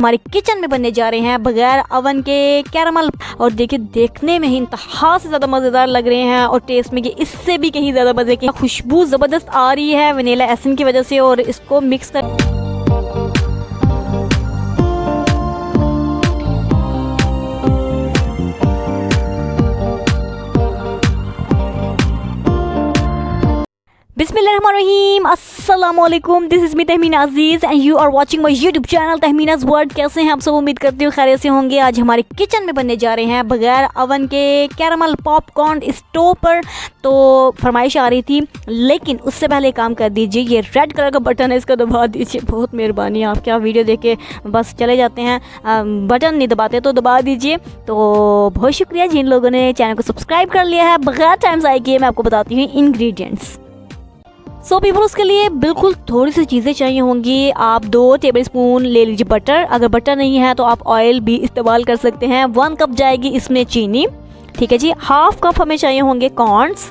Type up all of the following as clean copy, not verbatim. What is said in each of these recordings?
हमारे किचन में बनने जा रहे हैं बगैर ओवन के कैरमल। और देखिए देखने में ही इंतहा से ज़्यादा मज़ेदार लग रहे हैं और टेस्ट में कि इससे भी कहीं ज़्यादा मज़े की खुशबू ज़बरदस्त आ रही है वनीला एसेंस की वजह से। और इसको मिक्स कर बिस्मिल्लाहिर्रहमानिर्रहीम, अस्सलामुअलैकुम। This is me Tahmeen Aziz and you are watching my YouTube channel Tahmeena's world. कैसे हैं आप सब? उम्मीद करती हूँ खैरियत से होंगे। आज हमारे किचन में बनने जा रहे हैं बगैर ओवन के कैरमल पॉपकॉर्न स्टोव पर। तो फरमाइश आ रही थी, लेकिन उससे पहले काम कर दीजिए, ये रेड कलर का बटन है इसका दबा दीजिए। बहुत मेहरबानी, आप क्या वीडियो देख के बस चले जाते हैं, बटन नहीं दबाते तो दबा दीजिए। तो बहुत शुक्रिया जिन लोगों ने चैनल को सब्सक्राइब कर लिया है। बगैर टाइम ज़ाया किए मैं आपको बताती हूँ इंग्रेडिएंट्स। सो पीपल, उसके लिए बिल्कुल थोड़ी सी चीज़ें चाहिए होंगी। आप 2 टेबलस्पून ले लीजिए बटर। अगर बटर नहीं है तो आप ऑयल भी इस्तेमाल कर सकते हैं। 1 कप जाएगी इसमें चीनी, ठीक है जी। 1/2 कप हमें चाहिए होंगे कॉर्न्स,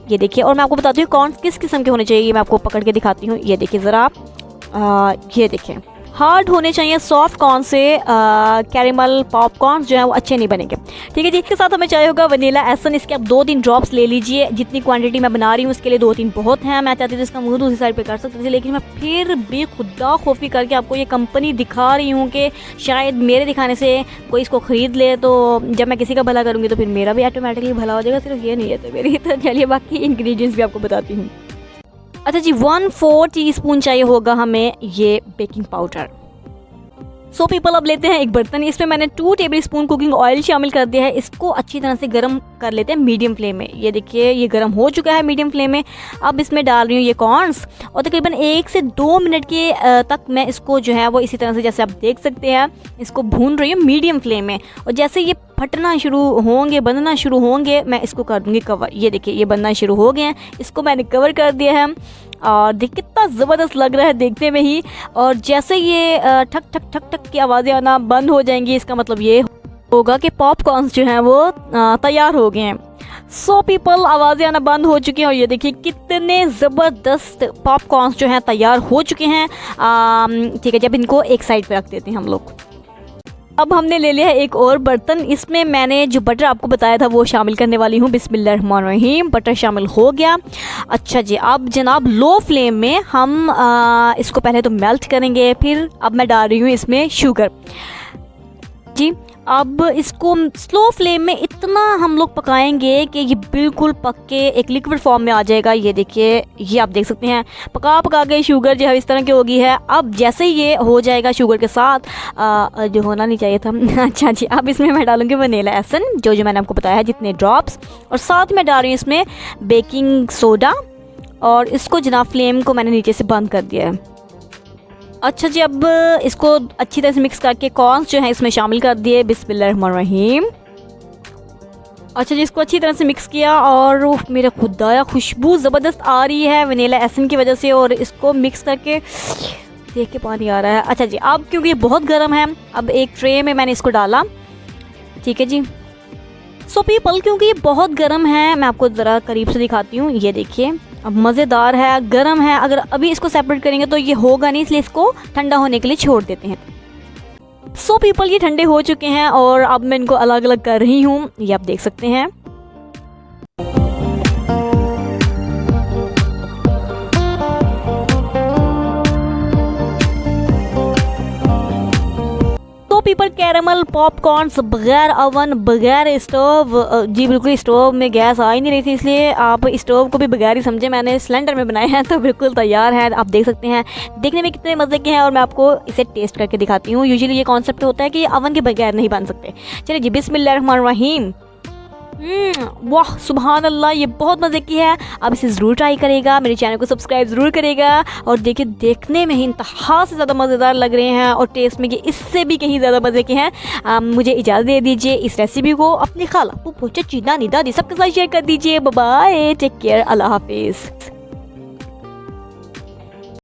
ये देखिए। और मैं आपको बताती हूँ कॉर्न्स किस किस्म के होने चाहिए, मैं आपको पकड़ के दिखाती हूँ। ये देखिए ज़रा आप, ये देखिए हार्ड होने चाहिए। सॉफ्ट कॉर्न से कैरेमल पॉपकॉर्न जो है वो अच्छे नहीं बनेंगे, ठीक है जी। इसके साथ हमें चाहिए होगा वनीला एसेंस। इसके आप 2-3 ड्रॉप्स ले लीजिए। जितनी क्वांटिटी मैं बना रही हूँ उसके लिए 2-3 बहुत हैं। मैं चाहती थी इसका मुंह दूसरी साइड पे कर सकती थी, लेकिन मैं फिर भी खुदा खोफी करके आपको ये कंपनी दिखा रही हूँ कि शायद मेरे दिखाने से कोई इसको ख़रीद ले। तो जब मैं किसी का भला करूँगी तो फिर मेरा भी ऑटोमेटिकली भला हो जाएगा। सिर्फ ये नहीं है तो मेरी। तो चलिए बाकी इंग्रेडिएंट्स भी आपको बताती हूँ। अच्छा जी, 1/4 टीस्पून चाहिए होगा हमें ये बेकिंग पाउडर। सो पीपल, अब लेते हैं एक बर्तन। इसमें मैंने 2 टेबलस्पून कुकिंग ऑयल शामिल कर दिया है। इसको अच्छी तरह से गर्म कर लेते हैं मीडियम फ्लेम में। ये देखिए ये गर्म हो चुका है मीडियम फ्लेम में। अब इसमें डाल रही हूँ ये कॉर्न्स और तकरीबन 1 से 2 मिनट के तक मैं इसको जो है वो इसी तरह से, जैसे आप देख सकते हैं, इसको भून रही हूँ मीडियम फ्लेम में। और जैसे ये फटना शुरू होंगे, बनना शुरू होंगे, मैं इसको कर दूँगी कवर। ये देखिए ये बनना शुरू हो गए हैं, इसको मैंने कवर कर दिया है। और देख कितना ज़बरदस्त लग रहा है देखने में ही। और जैसे ये ठक ठक ठक ठक की आवाज़ें आना बंद हो जाएंगी, इसका मतलब ये होगा कि पॉपकॉर्न्स जो हैं वो तैयार हो गए हैं। सो पीपल, आवाज़ें आना बंद हो चुकी हैं और ये देखिए कितने ज़बरदस्त पॉपकॉर्न्स जो हैं तैयार हो चुके हैं। ठीक है, जब इनको एक साइड पे रख देते हैं हम लोग। अब हमने ले लिया है एक और बर्तन। इसमें मैंने जो बटर आपको बताया था वो शामिल करने वाली हूँ। बिस्मिल्लाहिर्रहमानिर्रहीम, बटर शामिल हो गया। अच्छा जी, अब जनाब लो फ्लेम में हम इसको पहले तो मेल्ट करेंगे, फिर अब मैं डाल रही हूँ इसमें शुगर जी। अब इसको स्लो फ्लेम में इतना हम लोग पकाएंगे कि ये बिल्कुल पक के एक लिक्विड फॉर्म में आ जाएगा। ये देखिए, ये आप देख सकते हैं पका पका के शुगर जो है इस तरह की होगी है। अब जैसे ये हो जाएगा शुगर के साथ, जो होना नहीं चाहिए था। अच्छा जी, अब इसमें मैं डालूंगी वनीला एसेंस जो मैंने आपको बताया है, जितने ड्रॉप्स। और साथ में डाल रही हूँ इसमें बेकिंग सोडा। और इसको जनाब फ्लेम को मैंने नीचे से बंद कर दिया है। अच्छा जी, अब इसको अच्छी तरह से मिक्स करके कॉर्न्स जो है इसमें शामिल कर दिए। बिस्मिल्लाहिर्रहमानिर्रहीम। अच्छा जी, इसको अच्छी तरह से मिक्स किया और मेरा खुदाया खुशबू ज़बरदस्त आ रही है वनीला एसेंस की वजह से। और इसको मिक्स करके देख के पानी आ रहा है। अच्छा जी, अब क्योंकि ये बहुत गर्म है, अब एक ट्रे में मैंने इसको डाला, ठीक है जी। सो पीपल, क्योंकि ये बहुत गर्म है, मैं आपको ज़रा करीब से दिखाती हूँ। ये देखिए अब मज़ेदार है, गर्म है। अगर अभी इसको सेपरेट करेंगे तो ये होगा नहीं, इसलिए इसको ठंडा होने के लिए छोड़ देते हैं। सो पीपल, ये ठंडे हो चुके हैं और अब मैं इनको अलग अलग कर रही हूँ, ये आप देख सकते हैं। पीपल, कैरेमल पॉपकॉर्न्स बगैर ओवन, बगैर स्टोव। जी बिल्कुल, स्टोव में गैस आ ही नहीं रही थी, इसलिए आप स्टोव को भी बगैर ही समझे। मैंने सिलेंडर में बनाए हैं, तो बिल्कुल तैयार है। आप देख सकते हैं देखने में कितने मज़े के हैं। और मैं आपको इसे टेस्ट करके दिखाती हूँ। यूजुअली ये कॉन्सेप्ट होता है कि ओवन के बगैर नहीं बन सकते। चलिए जी, बिस्मिल्लाहिर्रहमानिर्रहीम। वाह सुभान अल्लाह, ये बहुत मज़े की है। अब इसे ज़रूर ट्राई करेगा, मेरे चैनल को सब्सक्राइब ज़रूर करेगा। और देखिए देखने में ही इंतहा से ज़्यादा मज़ेदार लग रहे हैं और टेस्ट में ये इससे भी कहीं ज़्यादा मज़े के हैं। मुझे इजाज़त दे दीजिए। इस रेसिपी को अपनी खाला, फूफू, चची, नानी, दादी सबके साथ शेयर कर दीजिए। बाय बाय, टेक केयर, अल्लाह हाफिज़।